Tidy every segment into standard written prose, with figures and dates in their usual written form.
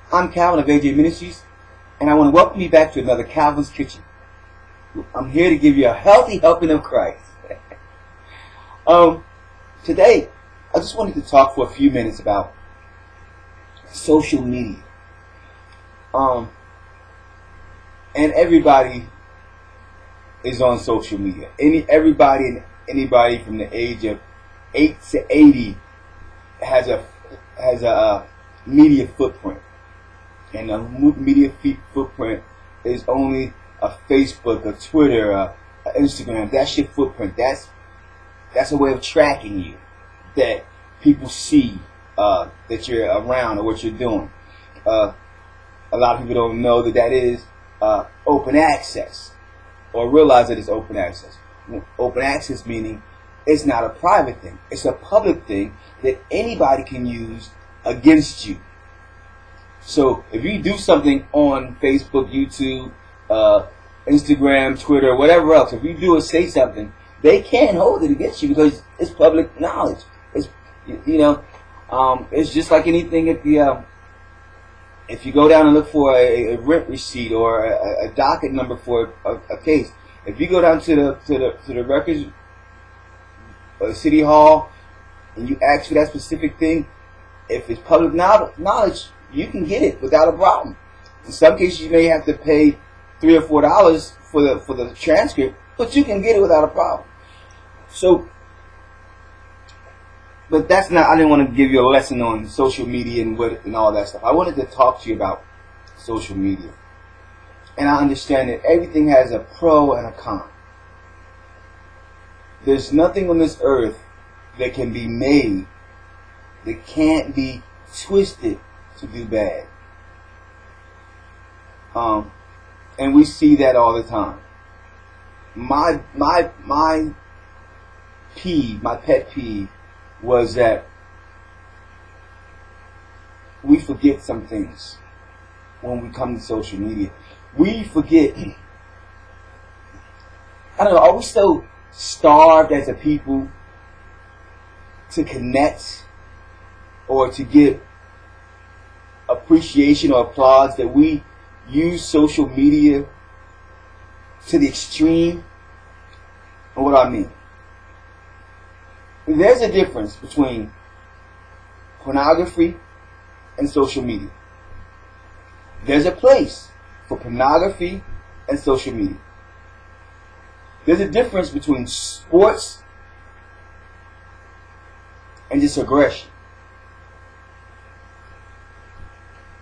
I'm Calvin of AJ Ministries, and I want to welcome you back to another Calvin's Kitchen. I'm here to give you a healthy helping of Christ. Today, I just wanted to talk for a few minutes about social media. And everybody is on social media. Everybody and anybody from the age of 8 to 80 has a media footprint. And a media footprint is only a Facebook, a Twitter, a Instagram. That's your footprint. That's a way of tracking you, that people see that you're around or what you're doing. A lot of people don't know that is open access, or realize that it's open access. Open access meaning it's not a private thing. It's a public thing that anybody can use against you. So if you do something on Facebook, YouTube, Instagram, Twitter, whatever else, if you do or say something, they can't hold it against you because it's public knowledge. It's it's just like anything at the if you go down and look for a rent receipt or a docket number for a case, if you go down to the records, city hall, and you ask for that specific thing, if it's public knowledge, you can get it without a problem. In some cases, you may have to pay $3 or $4 for the transcript, but you can get it without a problem. So, but that's not. I didn't want to give you a lesson on social media and all that stuff. I wanted to talk to you about social media, and I understand that everything has a pro and a con. There's nothing on this earth that can be made that can't be twisted to do bad. And we see that all the time. My pet peeve was that we forget some things when we come to social media. We forget, I don't know, are we so starved as a people to connect or to get appreciation or applause that we use social media to the extreme? And what I mean, there's a difference between pornography and social media. There's a place for pornography and social media. There's a difference between sports and just aggression.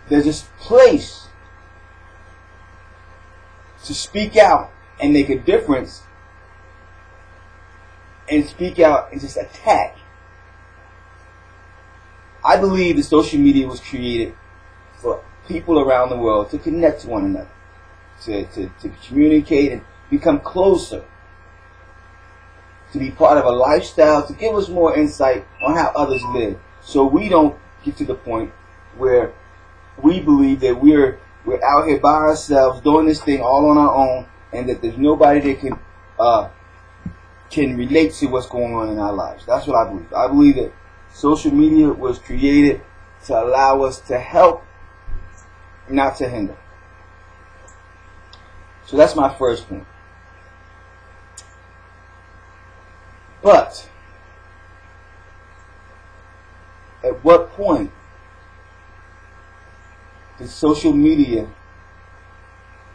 There's this place to speak out and make a difference, and speak out and just attack. I believe that social media was created for people around the world to connect to one another, to communicate and become closer, to be part of a lifestyle, to give us more insight on how others live, so we don't get to the point where we believe that we're out here by ourselves doing this thing all on our own, and that there's nobody that can relate to what's going on in our lives. That's what I believe. I believe that social media was created to allow us to help, not to hinder. So that's my first point. But at what point did social media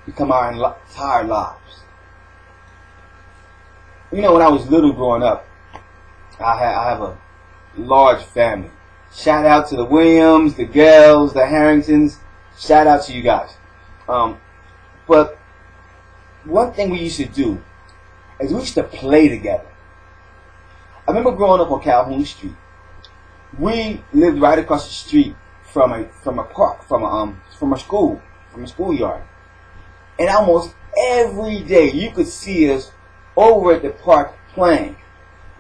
become our entire lives? You know, when I was little growing up, I have a large family. Shout out to the Williams, the Gells, the Harringtons. Shout out to you guys. But one thing we used to do is we used to play together. I remember growing up on Calhoun Street. We lived right across the street from a schoolyard, and almost every day you could see us over at the park playing,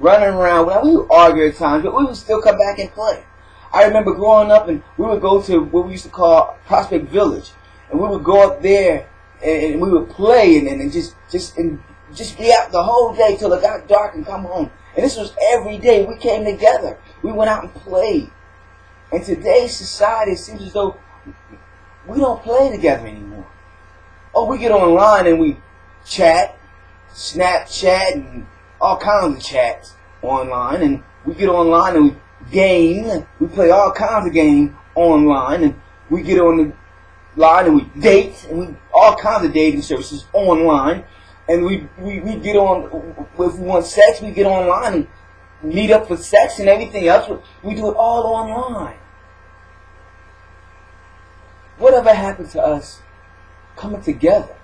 running around. Well, we would argue at times, but we would still come back and play. I remember growing up, and we would go to what we used to call Prospect Village, and we would go up there and we would play and just be out the whole day till it got dark and come home. And this was every day. We came together. We went out and played. In today's society, it seems as though we don't play together anymore. Oh, we get online and we chat, Snapchat, and all kinds of chats online, and we get online and we game. We play all kinds of games online, and we get on the line and we date, and we all kinds of dating services online, and we get on. If we want sex, we get online and meet up for sex and everything else. We do it all online. Whatever happened to us coming together?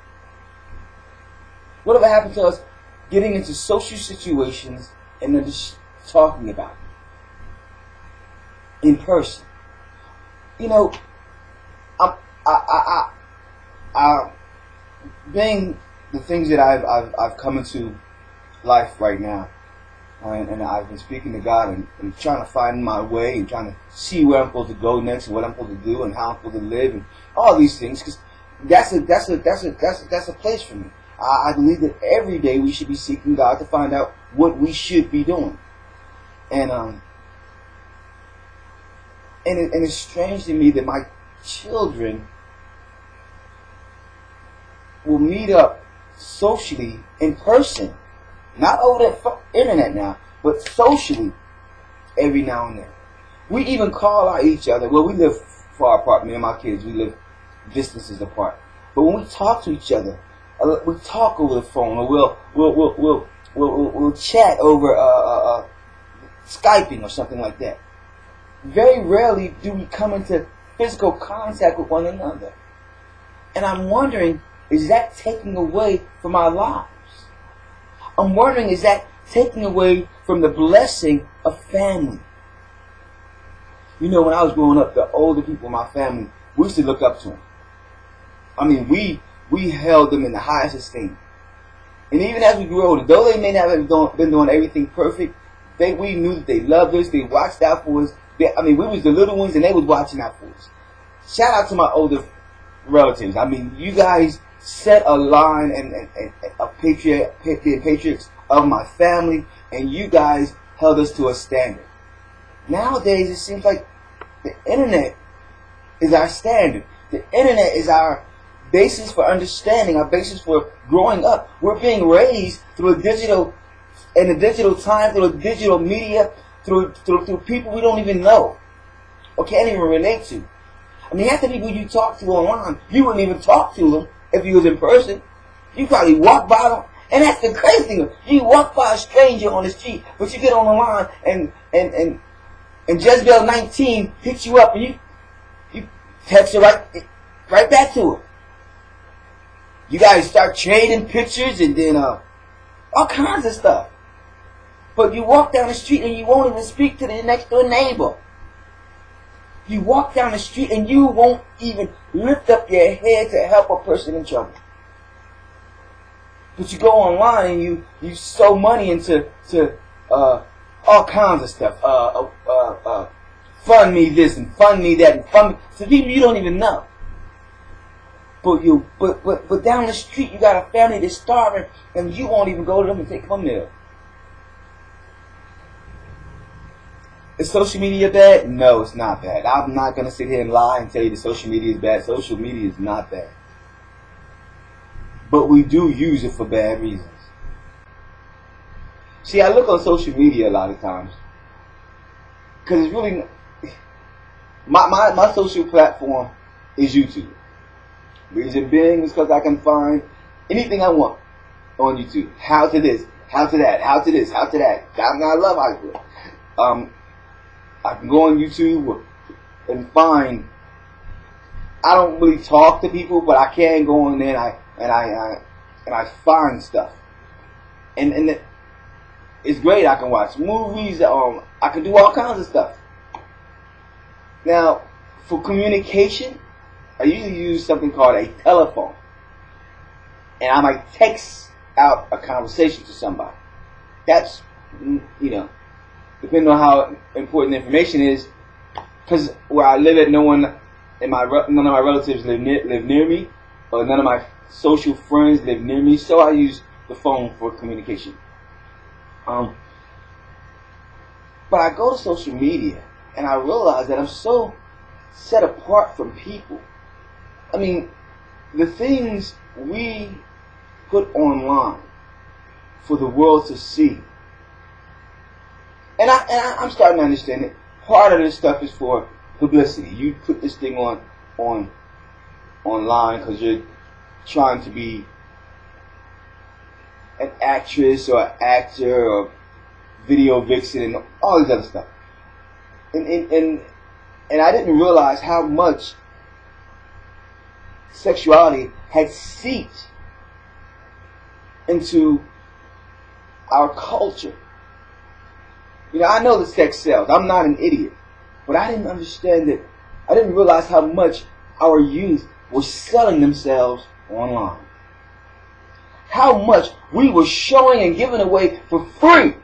Whatever happened to us getting into social situations and then just talking about it in person? You know, being the things that I've come into life right now, and I've been speaking to God and trying to find my way and trying to see where I'm supposed to go next and what I'm supposed to do and how I'm supposed to live and all these things, because that's a place for me. I believe that every day we should be seeking God to find out what we should be doing, and it's strange to me that my children will meet up socially in person, not over the internet now, but socially every now and then. We even call out each other. Well, we live far apart. Me and my kids, we live distances apart. But when we talk to each other, we talk over the phone, or we'll chat over Skyping or something like that. Very rarely do we come into physical contact with one another. And I'm wondering, is that taking away from our lives? I'm wondering, is that taking away from the blessing of family? You know, when I was growing up, the older people in my family, we used to look up to them. I mean, we held them in the highest esteem. And even as we grew older, though they may not have been doing everything perfect, we knew that they loved us, they watched out for us. We was the little ones and they was watching out for us. Shout out to my older relatives. I mean, you guys set a line and patriots of my family, and you guys held us to a standard. Nowadays, it seems like the internet is our standard. The internet is our basis for understanding, our basis for growing up. We're being raised through a digital time, through a digital media, through people we don't even know or can't even relate to. I mean, half the people you talk to online, you wouldn't even talk to them if you was in person. You probably walk by them, and that's the crazy thing. You walk by a stranger on the street, but you get on the line and Jezebel 19 hits you up, and you text her right back to her. You guys start trading pictures and then all kinds of stuff. But you walk down the street and you won't even speak to the next door neighbor. You walk down the street and you won't even lift up your head to help a person in trouble. But you go online and you sow money into all kinds of stuff. Fund me this and fund me that and fund me to people you don't even know. But down the street you got a family that's starving and you won't even go to them and take them a meal. Is social media bad? No, it's not bad. I'm not going to sit here and lie and tell you that social media is bad. Social media is not bad. But we do use it for bad reasons. See, I look on social media a lot of times because it's really... My social platform is YouTube. Reason being is because I can find anything I want on YouTube. How to this, how to that, how to this, how to that. I love how to do it. I can go on YouTube and find. I don't really talk to people, but I can go on there and I find stuff, and it's great. I can watch movies. I can do all kinds of stuff. Now, for communication, I usually use something called a telephone, and I might text out a conversation to somebody. That's depending on how important the information is, because where I live at, none of my relatives live near me, or none of my social friends live near me, so I use the phone for communication. But I go to social media, and I realize that I'm so set apart from people I mean, the things we put online for the world to see, and I'm starting to understand it. Part of this stuff is for publicity. You put this thing online because you're trying to be an actress or an actor or video vixen and all this other stuff. And I didn't realize how much sexuality had seeped into our culture. You know, I know that sex sells. I'm not an idiot. But I didn't understand it. I didn't realize how much our youth were selling themselves online. How much we were showing and giving away for free.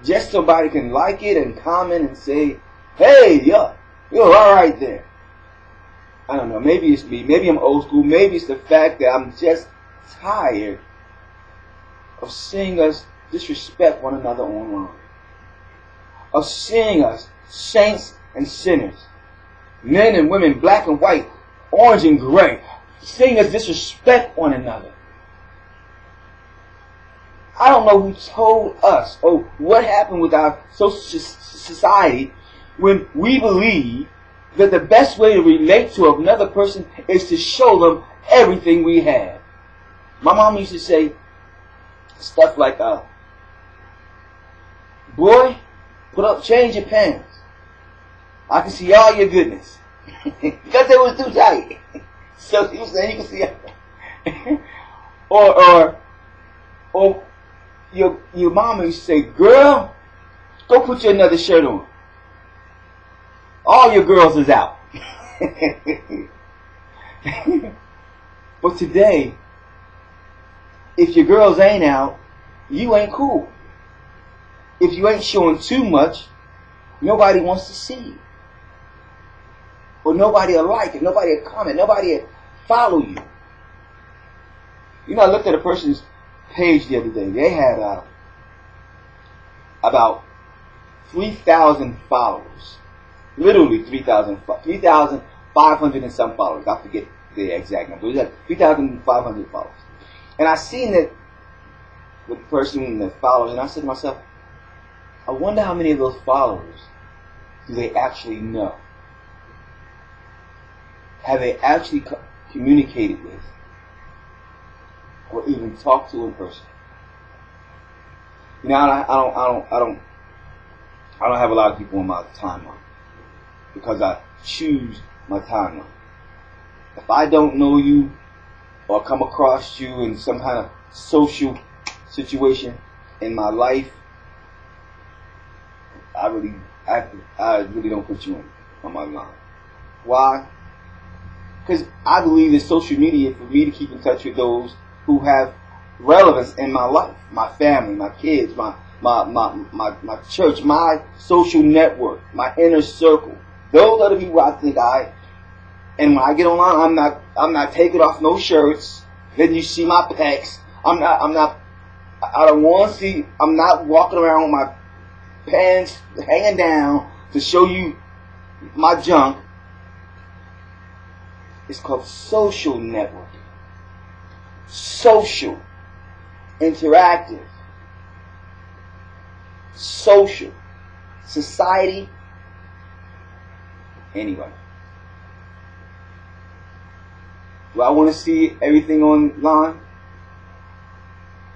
Just so somebody can like it and comment and say, hey, you're alright there. I don't know, maybe it's me, maybe I'm old school, maybe it's the fact that I'm just tired of seeing us disrespect one another online. Of seeing us, saints and sinners, men and women, black and white, orange and gray, seeing us disrespect one another. I don't know who told us, or what happened with our society when we believe that the best way to relate to another person is to show them everything we have. My mom used to say stuff like, boy, change your pants. I can see all your goodness. Because it was too tight. So she was saying you can see or your mama used to say, girl, go put you another shirt on. All your girls is out. But today, if your girls ain't out, you ain't cool. If you ain't showing too much, nobody wants to see you. Or nobody will like it, nobody will comment, nobody will follow you. You know, I looked at a person's page the other day. They had about 3,000 followers. Literally 3,500 and some followers. I forget the exact number. It was like 3,500 followers. And I seen that with the person that followed, and I said to myself, I wonder how many of those followers do they actually know? Have they actually communicated with? Or even talked to in person? You know, I don't have a lot of people on my timeline because I choose my timeline. If I don't know you or come across you in some kind of social situation in my life, I really don't put you on my line. Why? Because I believe that social media for me to keep in touch with those who have relevance in my life, my family, my kids, my church, my social network, my inner circle. Those are the people I think and when I get online, I'm not taking off no shirts. Then you see my pecs. I don't want to see. I'm not walking around with my pants hanging down to show you my junk. It's called social networking. Social. Interactive. Social. Society. Anyway. Do I want to see everything online?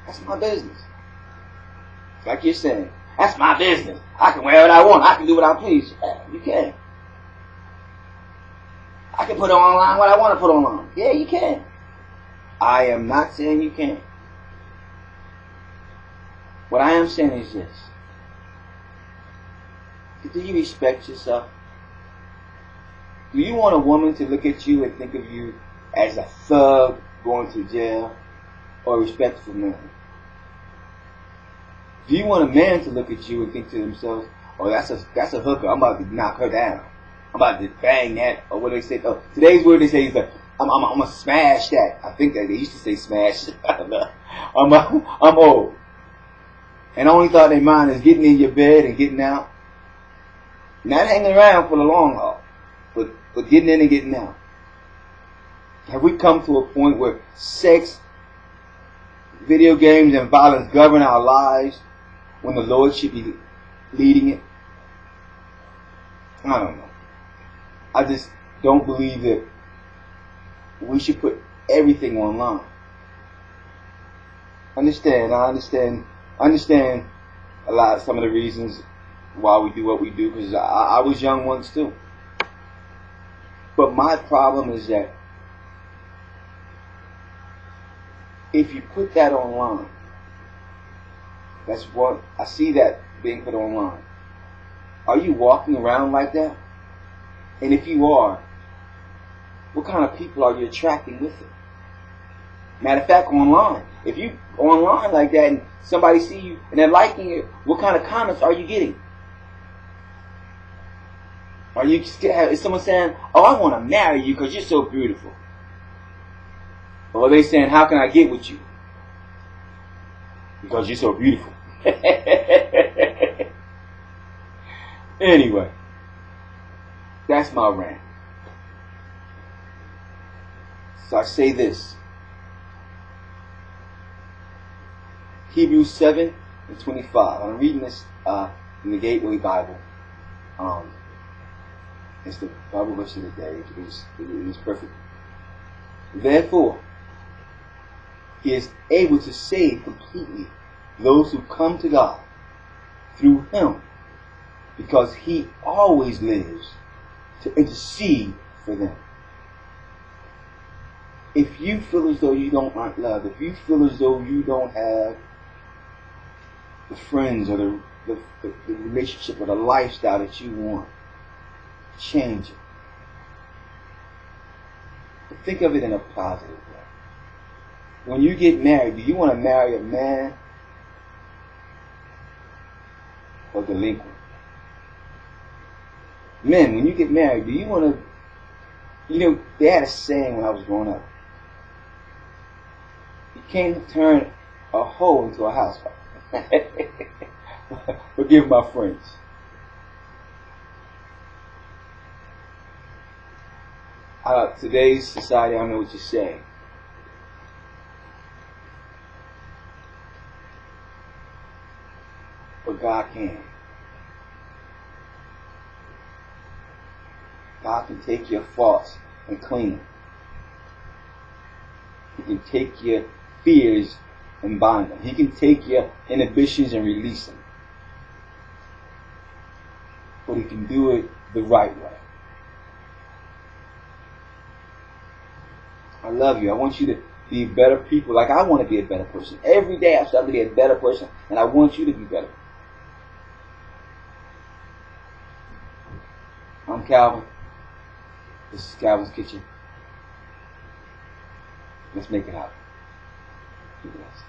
That's my business. Like you're saying, that's my business. I can wear what I want. I can do what I please. Yeah, you can. I can put online what I want to put online. Yeah, you can. I am not saying you can't. What I am saying is this. Do you respect yourself? Do you want a woman to look at you and think of you as a thug going to jail or a respectful man? Do you want a man to look at you and think to themselves, oh, that's a hooker, I'm about to knock her down. I'm about to bang that, or what do they say? Oh, today's word they say is like, I'm gonna smash that. I think that they used to say smash. I don't know. I'm old. And the only thought in their mind is getting in your bed and getting out. Not hanging around for the long haul, but getting in and getting out. Have we come to a point where sex, video games, and violence govern our lives when the Lord should be leading it? I don't know. I just don't believe that we should put everything online. I understand a lot, some of the reasons why we do what we do, because I was young once too. But my problem is that if you put that online, that's what I see that being put online. Are you walking around like that? And if you are, what kind of people are you attracting with it? Matter of fact, online. If you online like that and somebody see you and they're liking it, what kind of comments are you getting? Are you scared? Is someone saying, "Oh, I want to marry you because you're so beautiful"? Or are they saying, "How can I get with you?" Because you're so beautiful. Anyway, that's my rant. So I say this. Hebrews 7:25. I'm reading this in the Gateway Bible. It's the Bible verse of the day. It was perfect. Therefore, He is able to save completely those who come to God through Him, because He always lives to intercede for them. If you feel as though you don't want love, if you feel as though you don't have the friends or the relationship or the lifestyle that you want, change it. But think of it in a positive way. When you get married, do you want to marry a man or delinquent? Men, when you get married, do you want to, they had a saying when I was growing up. You can't turn a hoe into a housewife. Forgive my French. Today's society, I don't know what you say. But God can. God can take your faults and clean them. He can take your fears and bind them. He can take your inhibitions and release them. But He can do it the right way. I love you. I want you to be better people. Like I want to be a better person. Every day I strive to be a better person. And I want you to be better. I'm Calvin. This is Calvin's Kitchen. Let's make it happen. Be blessed.